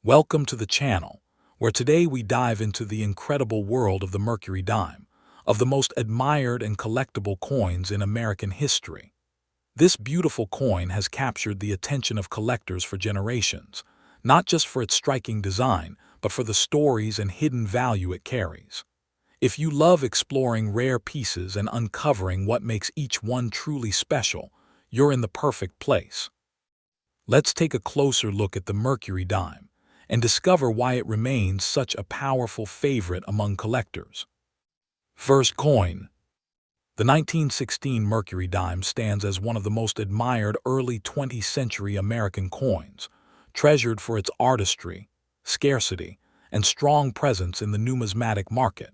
Welcome to the channel, where today we dive into the incredible world of the Mercury dime, of the most admired and collectible coins in American history. This beautiful coin has captured the attention of collectors for generations, not just for its striking design, but for the stories and hidden value it carries. If you love exploring rare pieces and uncovering what makes each one truly special, you're in the perfect place. Let's take a closer look at the Mercury dime and discover why it remains such a powerful favorite among collectors. First coin. The 1916 Mercury dime stands as one of the most admired early 20th century American coins, treasured for its artistry, scarcity, and strong presence in the numismatic market.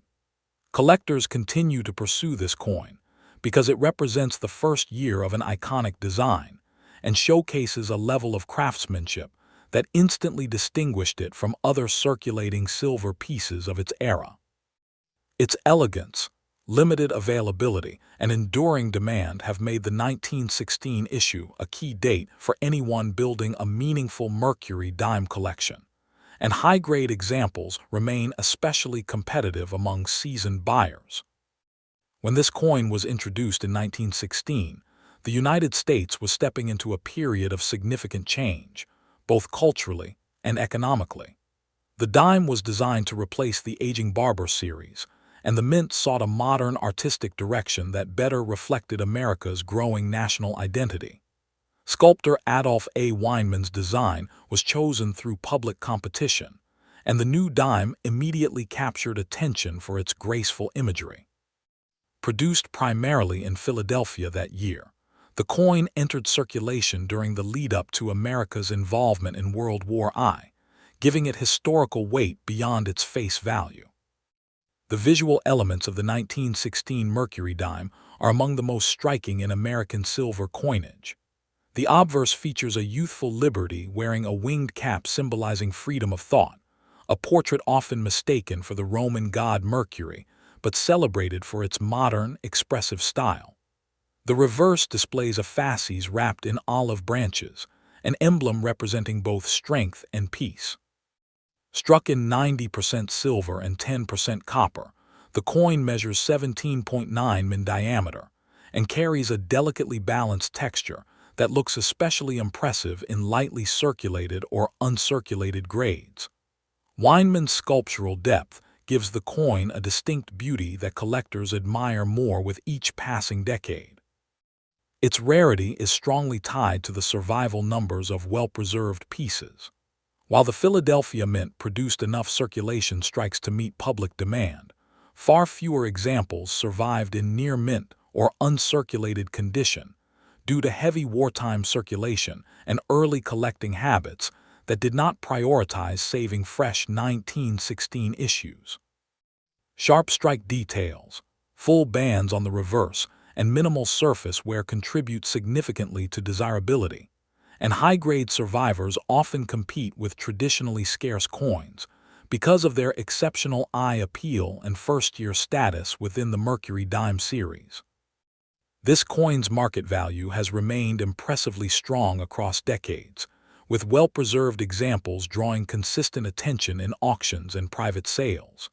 Collectors continue to pursue this coin because it represents the first year of an iconic design and showcases a level of craftsmanship that instantly distinguished it from other circulating silver pieces of its era. Its elegance, limited availability, and enduring demand have made the 1916 issue a key date for anyone building a meaningful Mercury dime collection, and high-grade examples remain especially competitive among seasoned buyers. When this coin was introduced in 1916, the United States was stepping into a period of significant change, both culturally and economically. The dime was designed to replace the aging Barber series, and the mint sought a modern artistic direction that better reflected America's growing national identity. Sculptor Adolph A. Weinman's design was chosen through public competition, and the new dime immediately captured attention for its graceful imagery. Produced primarily in Philadelphia that year, the coin entered circulation during the lead-up to America's involvement in World War I, giving it historical weight beyond its face value. The visual elements of the 1916 Mercury dime are among the most striking in American silver coinage. The obverse features a youthful Liberty wearing a winged cap symbolizing freedom of thought, a portrait often mistaken for the Roman god Mercury, but celebrated for its modern, expressive style. The reverse displays a fasces wrapped in olive branches, an emblem representing both strength and peace. Struck in 90% silver and 10% copper, the coin measures 17.9 in diameter and carries a delicately balanced texture that looks especially impressive in lightly circulated or uncirculated grades. Weinman's sculptural depth gives the coin a distinct beauty that collectors admire more with each passing decade. Its rarity is strongly tied to the survival numbers of well-preserved pieces. While the Philadelphia Mint produced enough circulation strikes to meet public demand, far fewer examples survived in near-mint or uncirculated condition due to heavy wartime circulation and early collecting habits that did not prioritize saving fresh 1916 issues. Sharp strike details, full bands on the reverse, and minimal surface wear contribute significantly to desirability, and high-grade survivors often compete with traditionally scarce coins because of their exceptional eye appeal and first-year status within the Mercury dime series. This coin's market value has remained impressively strong across decades, with well-preserved examples drawing consistent attention in auctions and private sales.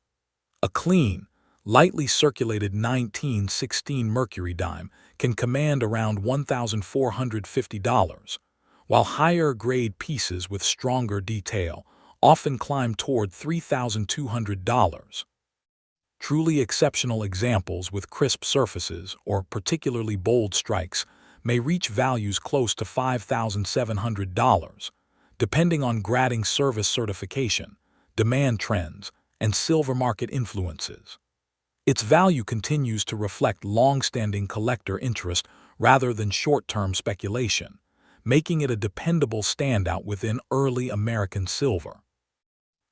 A clean, lightly circulated 1916 Mercury dime can command around $1,450, while higher-grade pieces with stronger detail often climb toward $3,200. Truly exceptional examples with crisp surfaces or particularly bold strikes may reach values close to $5,700, depending on grading service certification, demand trends, and silver market influences. Its value continues to reflect long-standing collector interest rather than short-term speculation, making it a dependable standout within early American silver.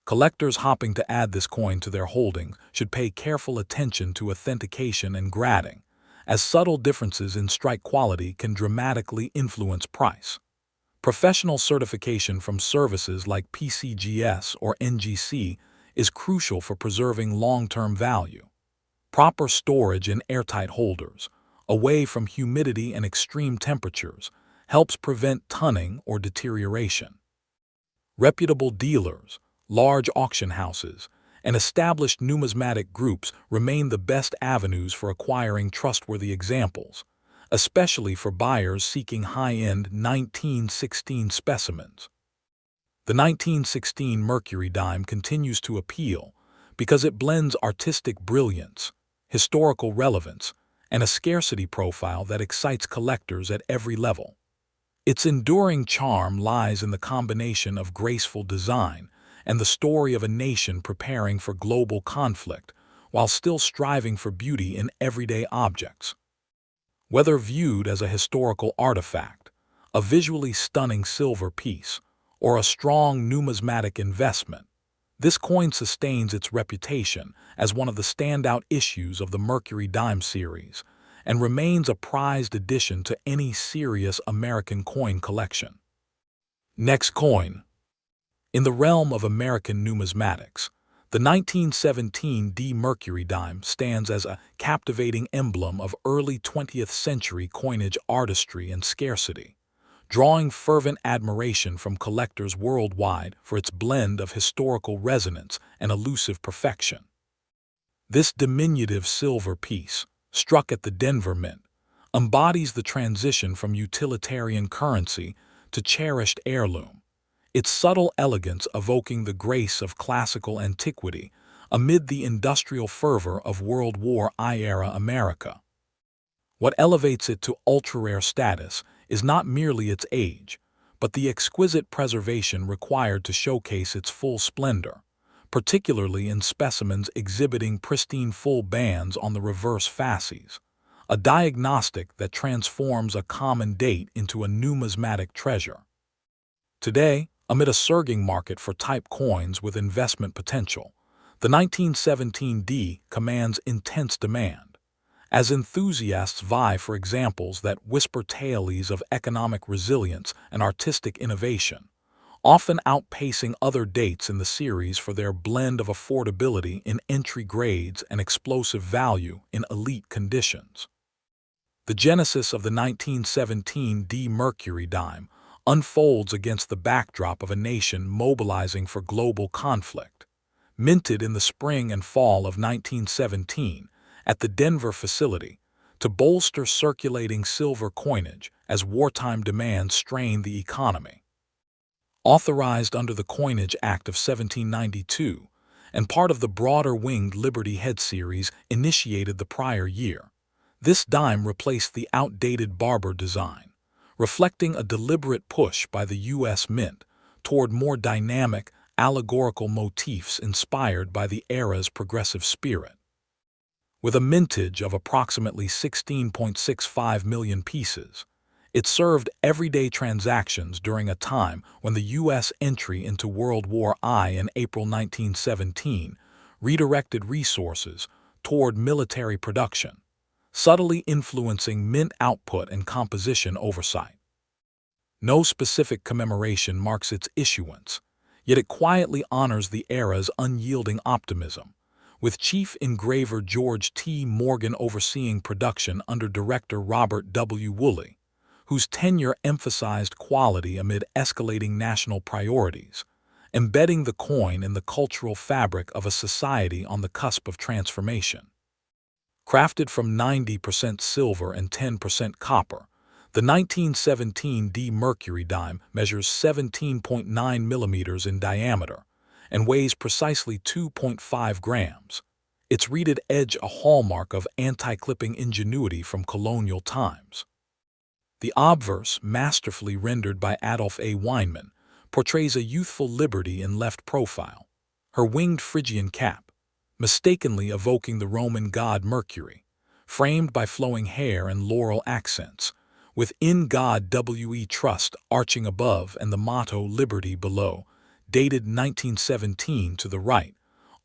Collectors hoping to add this coin to their holdings should pay careful attention to authentication and grading, as subtle differences in strike quality can dramatically influence price. Professional certification from services like PCGS or NGC is crucial for preserving long-term value. Proper storage in airtight holders, away from humidity and extreme temperatures, helps prevent tunning or deterioration. Reputable dealers, large auction houses, and established numismatic groups remain the best avenues for acquiring trustworthy examples, especially for buyers seeking high-end 1916 specimens. The 1916 Mercury dime continues to appeal because it blends artistic brilliance, historical relevance, and a scarcity profile that excites collectors at every level. Its enduring charm lies in the combination of graceful design and the story of a nation preparing for global conflict while still striving for beauty in everyday objects. Whether viewed as a historical artifact, a visually stunning silver piece, or a strong numismatic investment, this coin sustains its reputation as one of the standout issues of the Mercury dime series and remains a prized addition to any serious American coin collection. Next coin. In the realm of American numismatics, the 1917 Mercury dime stands as a captivating emblem of early 20th century coinage artistry and scarcity, drawing fervent admiration from collectors worldwide for its blend of historical resonance and elusive perfection. This diminutive silver piece, struck at the Denver Mint, embodies the transition from utilitarian currency to cherished heirloom, its subtle elegance evoking the grace of classical antiquity amid the industrial fervor of World War I-era America. What elevates it to ultra-rare status is not merely its age, but the exquisite preservation required to showcase its full splendor, particularly in specimens exhibiting pristine full bands on the reverse fasces, a diagnostic that transforms a common date into a numismatic treasure. Today, amid a surging market for type coins with investment potential, the 1917 commands intense demand, as enthusiasts vie for examples that whisper tales of economic resilience and artistic innovation, often outpacing other dates in the series for their blend of affordability in entry grades and explosive value in elite conditions. The genesis of the 1917 Mercury dime unfolds against the backdrop of a nation mobilizing for global conflict. Minted in the spring and fall of 1917 at the Denver facility to bolster circulating silver coinage as wartime demands strained the economy. Authorized under the Coinage Act of 1792 and part of the broader Winged Liberty Head series initiated the prior year, this dime replaced the outdated Barber design, reflecting a deliberate push by the U.S. Mint toward more dynamic, allegorical motifs inspired by the era's progressive spirit. With a mintage of approximately 16.65 million pieces, it served everyday transactions during a time when the U.S. entry into World War I in April 1917 redirected resources toward military production, subtly influencing mint output and composition oversight. No specific commemoration marks its issuance, yet it quietly honors the era's unyielding optimism, with Chief Engraver George T. Morgan overseeing production under Director Robert W. Woolley, whose tenure emphasized quality amid escalating national priorities, embedding the coin in the cultural fabric of a society on the cusp of transformation. Crafted from 90% silver and 10% copper, the 1917 Mercury dime measures 17.9 millimeters in diameter and weighs precisely 2.5 grams, its reeded edge a hallmark of anti-clipping ingenuity from colonial times. The obverse, masterfully rendered by Adolph A. Weinman, portrays a youthful liberty in left profile, her winged Phrygian cap, mistakenly evoking the Roman god Mercury, framed by flowing hair and laurel accents, with "In God We Trust" arching above and the motto "Liberty" below, dated 1917 to the right,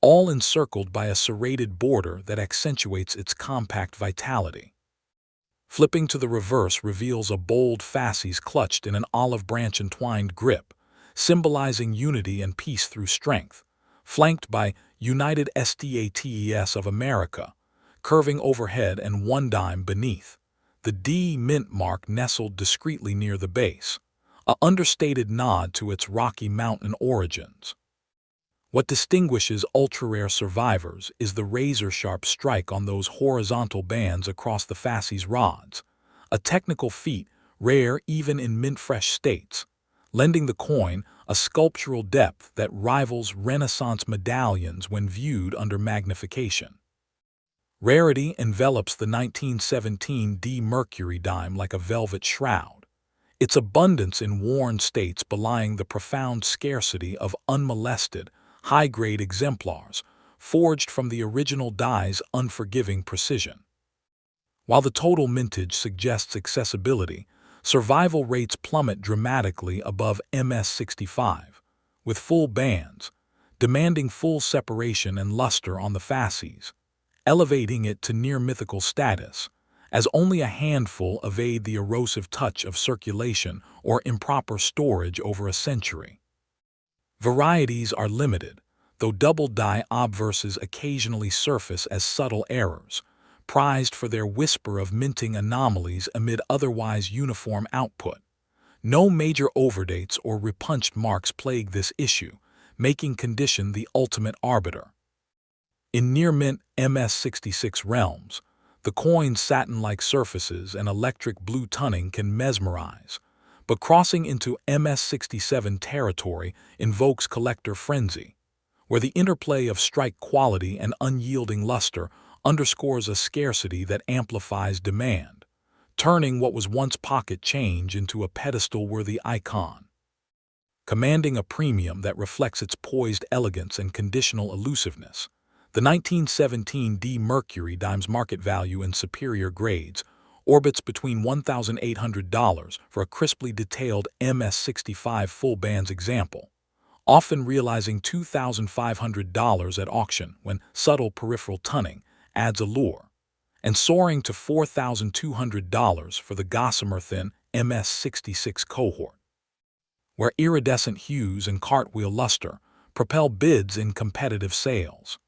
all encircled by a serrated border that accentuates its compact vitality. Flipping to the reverse reveals a bold fasces clutched in an olive branch entwined grip, symbolizing unity and peace through strength, flanked by United States of America, curving overhead and one dime beneath, the D mint mark nestled discreetly near the base, an understated nod to its Rocky Mountain origins. What distinguishes ultra-rare survivors is the razor-sharp strike on those horizontal bands across the fasces rods, a technical feat rare even in mint-fresh states, lending the coin a sculptural depth that rivals Renaissance medallions when viewed under magnification. Rarity envelops the 1917 D Mercury dime like a velvet shroud, its abundance in worn states belying the profound scarcity of unmolested, high-grade exemplars, forged from the original die's unforgiving precision. While the total mintage suggests accessibility, survival rates plummet dramatically above MS65, with full bands, demanding full separation and luster on the fasces, elevating it to near-mythical status, as only a handful evade the erosive touch of circulation or improper storage over a century. Varieties are limited, though double-die obverses occasionally surface as subtle errors, prized for their whisper of minting anomalies amid otherwise uniform output. No major overdates or repunched marks plague this issue, making condition the ultimate arbiter. In near-mint MS66 realms, the coin's satin-like surfaces and electric blue tunning can mesmerize, but crossing into MS67 territory invokes collector frenzy, where the interplay of strike quality and unyielding luster underscores a scarcity that amplifies demand, turning what was once pocket change into a pedestal-worthy icon. Commanding a premium that reflects its poised elegance and conditional elusiveness, the 1917 D Mercury dime's market value in superior grades orbits between $1,800 for a crisply detailed MS65 full bands example, often realizing $2,500 at auction when subtle peripheral tunning adds allure, and soaring to $4,200 for the gossamer-thin MS66 cohort, where iridescent hues and cartwheel luster propel bids in competitive sales.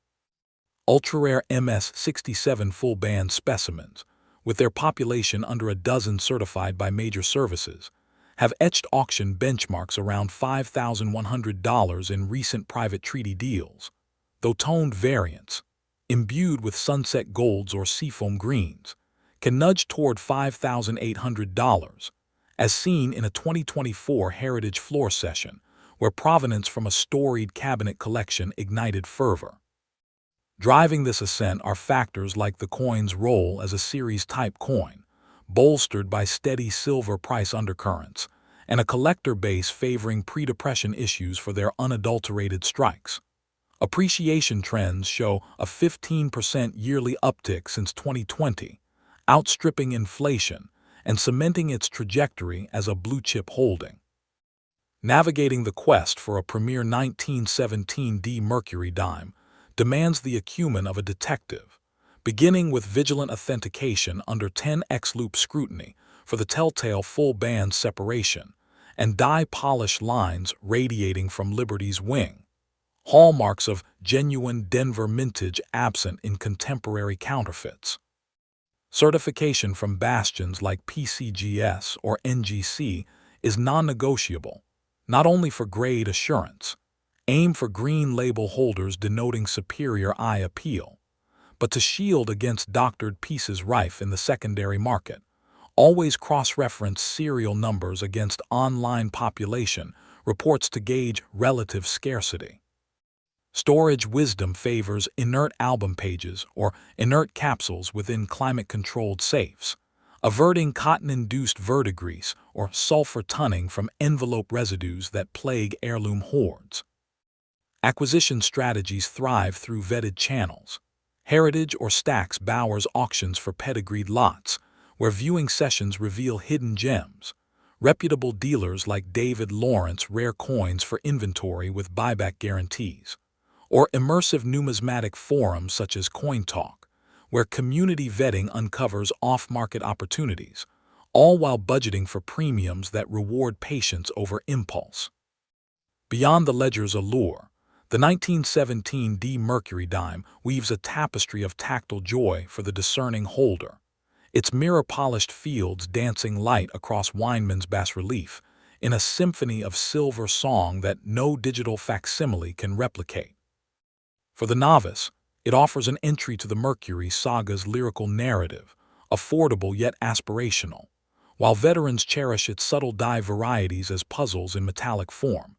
Ultra-rare MS67 full-band specimens, with their population under a dozen certified by major services, have etched auction benchmarks around $5,100 in recent private treaty deals, though toned variants, imbued with sunset golds or seafoam greens, can nudge toward $5,800, as seen in a 2024 Heritage Floor session, where provenance from a storied cabinet collection ignited fervor. Driving this ascent are factors like the coin's role as a series-type coin, bolstered by steady silver price undercurrents, and a collector base favoring pre-depression issues for their unadulterated strikes. Appreciation trends show a 15% yearly uptick since 2020, outstripping inflation and cementing its trajectory as a blue-chip holding. Navigating the quest for a premier 1917 D Mercury dime demands the acumen of a detective, beginning with vigilant authentication under 10x loop scrutiny for the telltale full band separation and die-polished lines radiating from Liberty's wing, hallmarks of genuine Denver mintage absent in contemporary counterfeits. Certification from bastions like PCGS or NGC is non-negotiable, not only for grade assurance, aim for green label holders denoting superior eye appeal, but to shield against doctored pieces rife in the secondary market. Always cross-reference serial numbers against online population reports to gauge relative scarcity. Storage wisdom favors inert album pages or inert capsules within climate-controlled safes, averting cotton-induced verdigris or sulfur tunning from envelope residues that plague heirloom hoards. Acquisition strategies thrive through vetted channels. Heritage or Stax Bowers auctions for pedigreed lots, where viewing sessions reveal hidden gems. Reputable dealers like David Lawrence rare coins for inventory with buyback guarantees. Or immersive numismatic forums such as CoinTalk, where community vetting uncovers off-market opportunities, all while budgeting for premiums that reward patience over impulse. Beyond the ledger's allure, the 1917 D Mercury dime weaves a tapestry of tactile joy for the discerning holder, its mirror-polished fields dancing light across Weinman's bas-relief, in a symphony of silver song that no digital facsimile can replicate. For the novice, it offers an entry to the Mercury saga's lyrical narrative, affordable yet aspirational, while veterans cherish its subtle dye varieties as puzzles in metallic form,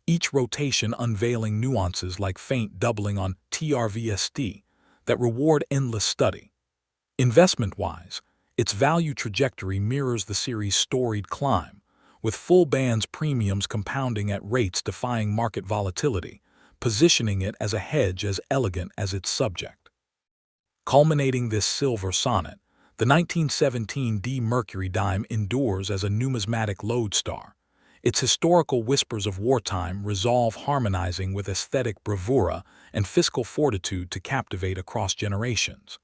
each rotation unveiling nuances like faint doubling on TRVSD that reward endless study. Investment-wise, its value trajectory mirrors the series' storied climb, with full bands premiums compounding at rates defying market volatility, positioning it as a hedge as elegant as its subject. Culminating this silver sonnet, the 1917 D Mercury dime endures as a numismatic lodestar, its historical whispers of wartime resolve harmonizing with aesthetic bravura and fiscal fortitude to captivate across generations.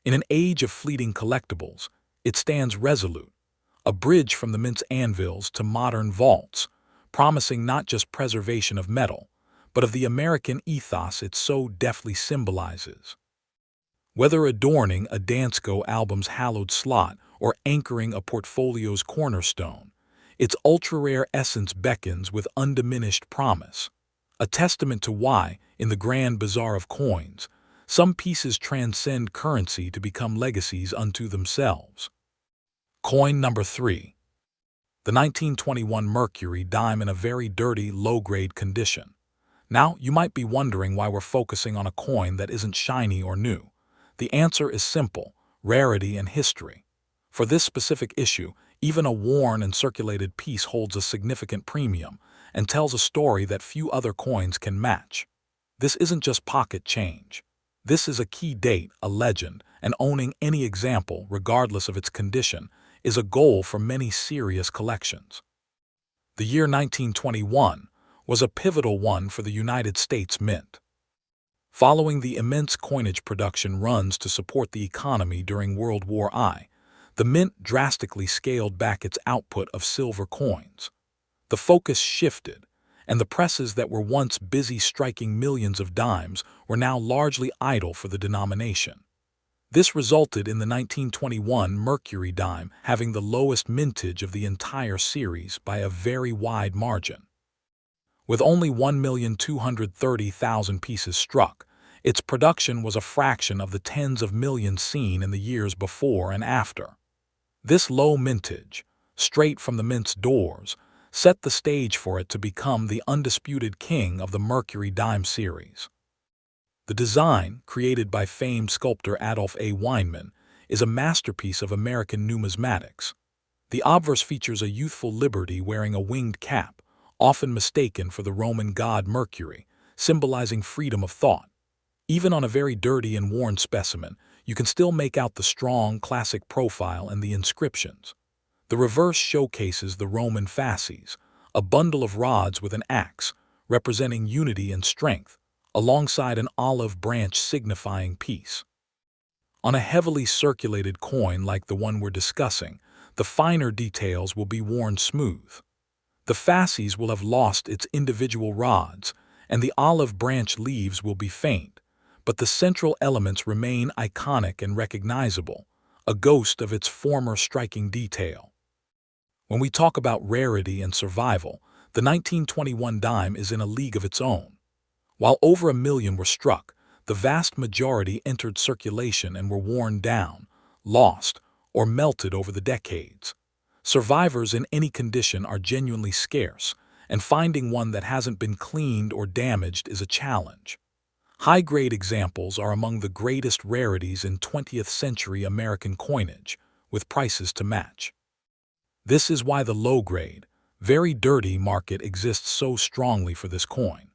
In an age of fleeting collectibles, it stands resolute, a bridge from the mint's anvils to modern vaults, promising not just preservation of metal, but of the American ethos it so deftly symbolizes. Whether adorning a Dansko album's hallowed slot or anchoring a portfolio's cornerstone, its ultra-rare essence beckons with undiminished promise, a testament to why, in the grand bazaar of coins, some pieces transcend currency to become legacies unto themselves. Coin number 3. The 1921 Mercury dime in a very dirty, low-grade condition. Now, you might be wondering why we're focusing on a coin that isn't shiny or new. The answer is simple: rarity and history. For this specific issue, even a worn and circulated piece holds a significant premium and tells a story that few other coins can match. This isn't just pocket change. This is a key date, a legend, and owning any example, regardless of its condition, is a goal for many serious collections. The year 1921 was a pivotal one for the United States Mint. Following the immense coinage production runs to support the economy during World War I, the Mint drastically scaled back its output of silver coins. The focus shifted, and the presses that were once busy striking millions of dimes were now largely idle for the denomination. This resulted in the 1921 Mercury dime having the lowest mintage of the entire series by a very wide margin. With only 1,230,000 pieces struck, its production was a fraction of the tens of millions seen in the years before and after. This low mintage, straight from the mint's doors, set the stage for it to become the undisputed king of the Mercury dime series. The design, created by famed sculptor Adolph A. Weinman, is a masterpiece of American numismatics. The obverse features a youthful Liberty wearing a winged cap, often mistaken for the Roman god Mercury, symbolizing freedom of thought. Even on a very dirty and worn specimen, you can still make out the strong, classic profile and the inscriptions. The reverse showcases the Roman fasces, a bundle of rods with an axe, representing unity and strength, alongside an olive branch signifying peace. On a heavily circulated coin like the one we're discussing, the finer details will be worn smooth. The fasces will have lost its individual rods, and the olive branch leaves will be faint, but the central elements remain iconic and recognizable, a ghost of its former striking detail. When we talk about rarity and survival, the 1921 dime is in a league of its own. While over 1 million were struck, the vast majority entered circulation and were worn down, lost, or melted over the decades. Survivors in any condition are genuinely scarce, and finding one that hasn't been cleaned or damaged is a challenge. High-grade examples are among the greatest rarities in 20th century American coinage, with prices to match. This is why the low-grade, very dirty market exists so strongly for this coin.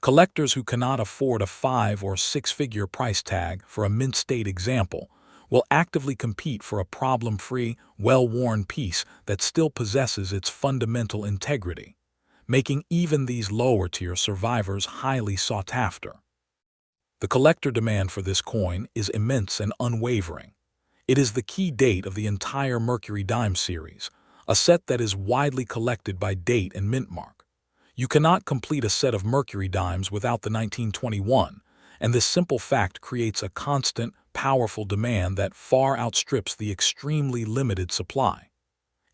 Collectors who cannot afford a 5- or 6-figure price tag for a mint-state example will actively compete for a problem-free, well-worn piece that still possesses its fundamental integrity, making even these lower-tier survivors highly sought after. The collector demand for this coin is immense and unwavering. It is the key date of the entire Mercury dime series, a set that is widely collected by date and mint mark. You cannot complete a set of Mercury dimes without the 1921, and this simple fact creates a constant, powerful demand that far outstrips the extremely limited supply.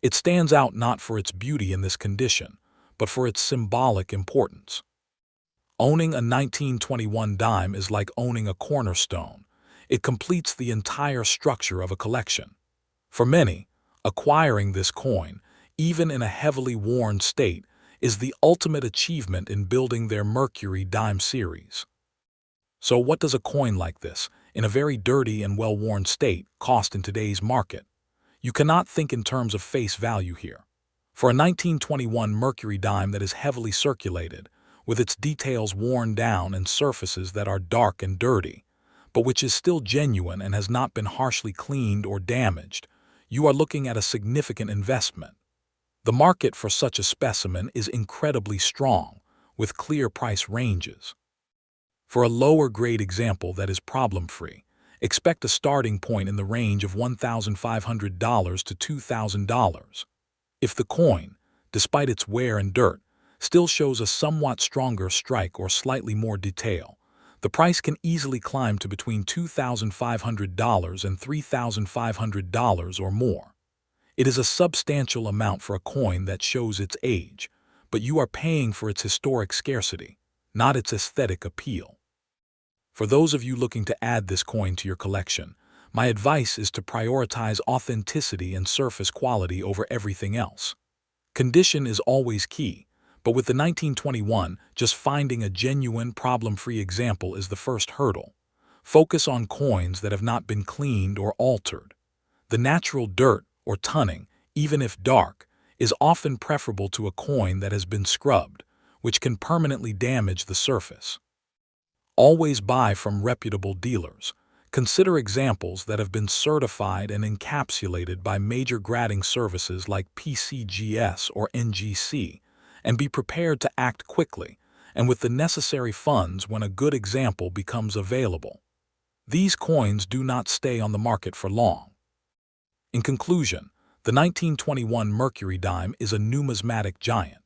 It stands out not for its beauty in this condition, but for its symbolic importance. Owning a 1921 dime is like owning a cornerstone. It completes the entire structure of a collection. For many, acquiring this coin, even in a heavily worn state, is the ultimate achievement in building their Mercury dime series. So what does a coin like this, in a very dirty and well-worn state, cost in today's market? You cannot think in terms of face value here. For a 1921 Mercury dime that is heavily circulated, with its details worn down and surfaces that are dark and dirty, but which is still genuine and has not been harshly cleaned or damaged, you are looking at a significant investment. The market for such a specimen is incredibly strong, with clear price ranges. For a lower-grade example that is problem-free, expect a starting point in the range of $1,500 to $2,000. If the coin, despite its wear and dirt, still shows a somewhat stronger strike or slightly more detail, the price can easily climb to between $2,500 and $3,500 or more. It is a substantial amount for a coin that shows its age, but you are paying for its historic scarcity, not its aesthetic appeal. For those of you looking to add this coin to your collection, my advice is to prioritize authenticity and surface quality over everything else. Condition is always key, but with the 1921, just finding a genuine, problem-free example is the first hurdle. Focus on coins that have not been cleaned or altered. The natural dirt or tunning, even if dark, is often preferable to a coin that has been scrubbed, which can permanently damage the surface. Always buy from reputable dealers. Consider examples that have been certified and encapsulated by major grading services like PCGS or NGC, and be prepared to act quickly and with the necessary funds when a good example becomes available. These coins do not stay on the market for long. In conclusion, the 1921 Mercury dime is a numismatic giant.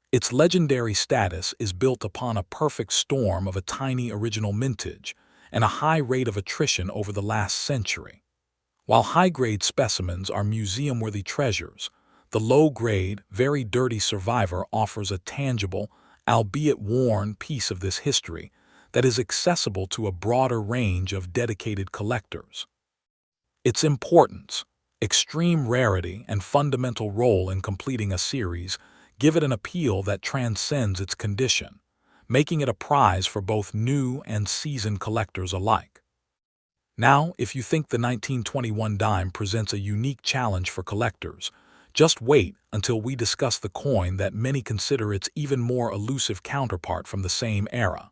Its legendary status is built upon a perfect storm of a tiny original mintage and a high rate of attrition over the last century. While high-grade specimens are museum-worthy treasures, the low-grade, very dirty survivor offers a tangible, albeit worn, piece of this history that is accessible to a broader range of dedicated collectors. Its importance, extreme rarity, and fundamental role in completing a series give it an appeal that transcends its condition, making it a prize for both new and seasoned collectors alike. Now, if you think the 1921 dime presents a unique challenge for collectors, just wait until we discuss the coin that many consider its even more elusive counterpart from the same era.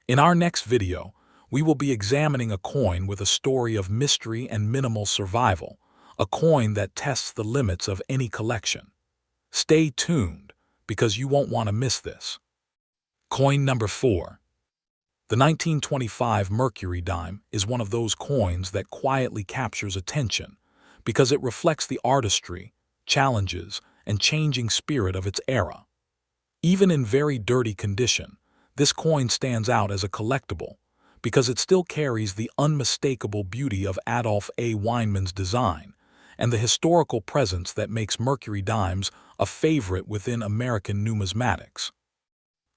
In our next video, we will be examining a coin with a story of mystery and minimal survival, a coin that tests the limits of any collection. Stay tuned, because you won't want to miss this. Coin number 4. The 1925 Mercury dime is one of those coins that quietly captures attention because it reflects the artistry, challenges, and changing spirit of its era. Even in very dirty condition, this coin stands out as a collectible because it still carries the unmistakable beauty of Adolf A. Weinman's design and the historical presence that makes Mercury dimes a favorite within American numismatics.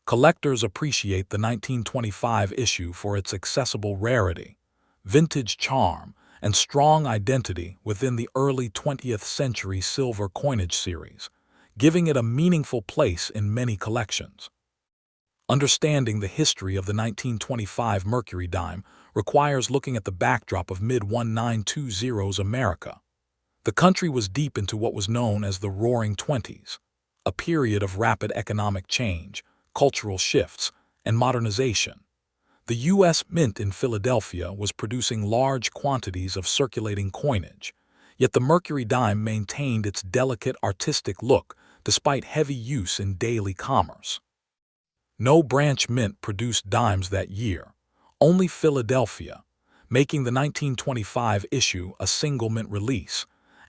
Collectors appreciate the 1925 issue for its accessible rarity, vintage charm, and strong identity within the early 20th century silver coinage series, giving it a meaningful place in many collections. Understanding the history of the 1925 Mercury dime requires looking at the backdrop of mid-1920s America. The country was deep into what was known as the Roaring Twenties, a period of rapid economic change, cultural shifts, and modernization. The U.S. Mint in Philadelphia was producing large quantities of circulating coinage, yet the Mercury dime maintained its delicate artistic look despite heavy use in daily commerce. No branch mint produced dimes that year, only Philadelphia, making the 1925 issue a single mint release,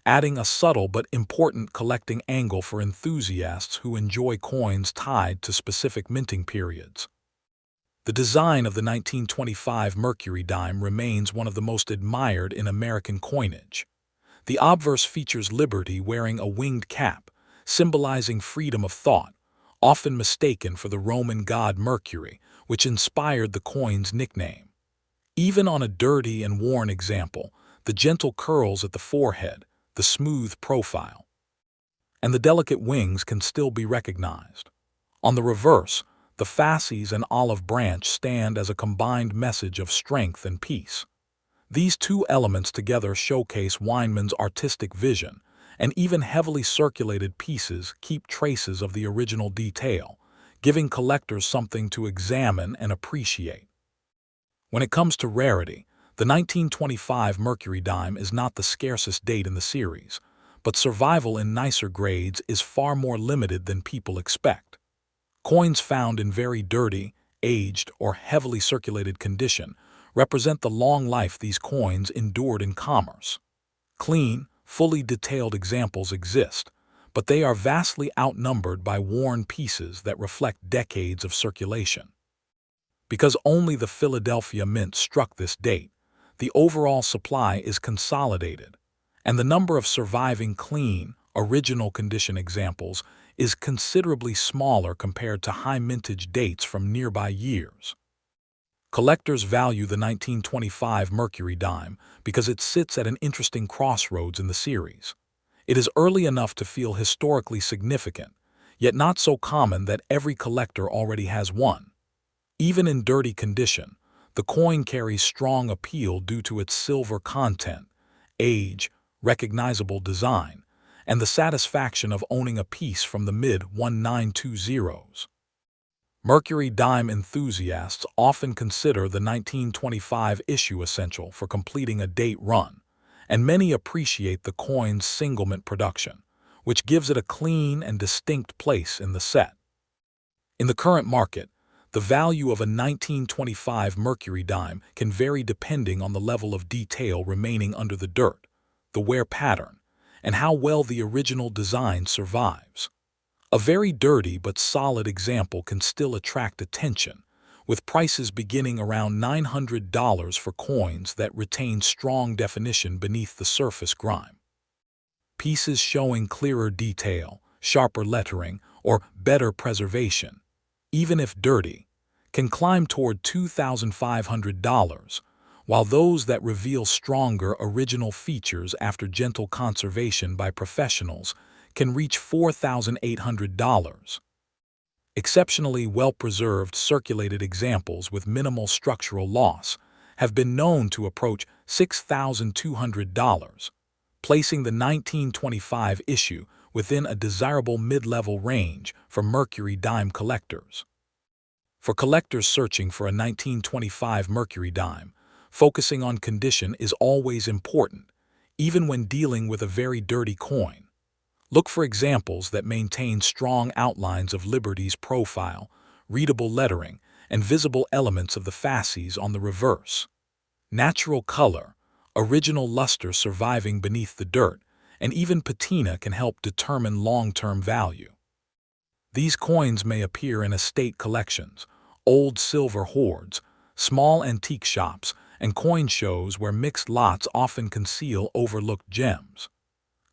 adding a subtle but important collecting angle for enthusiasts who enjoy coins tied to specific minting periods. The design of the 1925 Mercury dime remains one of the most admired in American coinage. The obverse features Liberty wearing a winged cap, symbolizing freedom of thought, often mistaken for the Roman god Mercury, which inspired the coin's nickname. Even on a dirty and worn example, the gentle curls at the forehead, the smooth profile, and the delicate wings can still be recognized. On the reverse, the fasces and olive branch stand as a combined message of strength and peace. These two elements together showcase Weinmann's artistic vision, and even heavily circulated pieces keep traces of the original detail, giving collectors something to examine and appreciate. When it comes to rarity, the 1925 Mercury dime is not the scarcest date in the series, but survival in nicer grades is far more limited than people expect. Coins found in very dirty, aged, or heavily circulated condition represent the long life these coins endured in commerce. Clean, fully detailed examples exist, but they are vastly outnumbered by worn pieces that reflect decades of circulation. Because only the Philadelphia Mint struck this date, the overall supply is consolidated, and the number of surviving clean, original condition examples is considerably smaller compared to high mintage dates from nearby years. Collectors value the 1925 Mercury dime because it sits at an interesting crossroads in the series. It is early enough to feel historically significant, yet not so common that every collector already has one. Even in dirty condition, the coin carries strong appeal due to its silver content, age, recognizable design, and the satisfaction of owning a piece from the mid-1920s. Mercury dime enthusiasts often consider the 1925 issue essential for completing a date run, and many appreciate the coin's single-mint production, which gives it a clean and distinct place in the set. In the current market, the value of a 1925 Mercury dime can vary depending on the level of detail remaining under the dirt, the wear pattern, and how well the original design survives. A very dirty but solid example can still attract attention, with prices beginning around $900 for coins that retain strong definition beneath the surface grime. Pieces showing clearer detail, sharper lettering, or better preservation, even if dirty, can climb toward $2,500, while those that reveal stronger original features after gentle conservation by professionals can reach $4,800. Exceptionally well-preserved circulated examples with minimal structural loss have been known to approach $6,200, placing the 1925 issue within a desirable mid-level range for Mercury dime collectors. For collectors searching for a 1925 Mercury dime, focusing on condition is always important, even when dealing with a very dirty coin. Look for examples that maintain strong outlines of Liberty's profile, readable lettering, and visible elements of the fasces on the reverse. Natural color, original luster surviving beneath the dirt, and even patina can help determine long-term value. These coins may appear in estate collections, old silver hoards, small antique shops, and coin shows where mixed lots often conceal overlooked gems.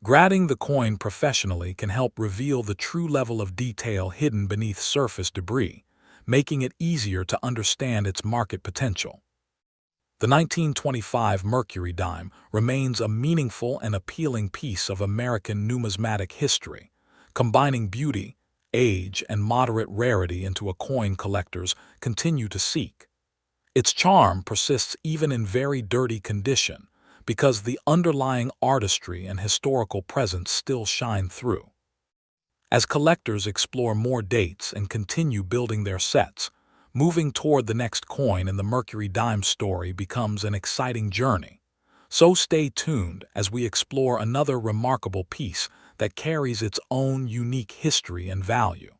Grading the coin professionally can help reveal the true level of detail hidden beneath surface debris, making it easier to understand its market potential. The 1925 Mercury dime remains a meaningful and appealing piece of American numismatic history, combining beauty, age, and moderate rarity into a coin collectors continue to seek. Its charm persists even in very dirty condition, because the underlying artistry and historical presence still shine through. As collectors explore more dates and continue building their sets, moving toward the next coin in the Mercury dime story becomes an exciting journey. So stay tuned as we explore another remarkable piece that carries its own unique history and value.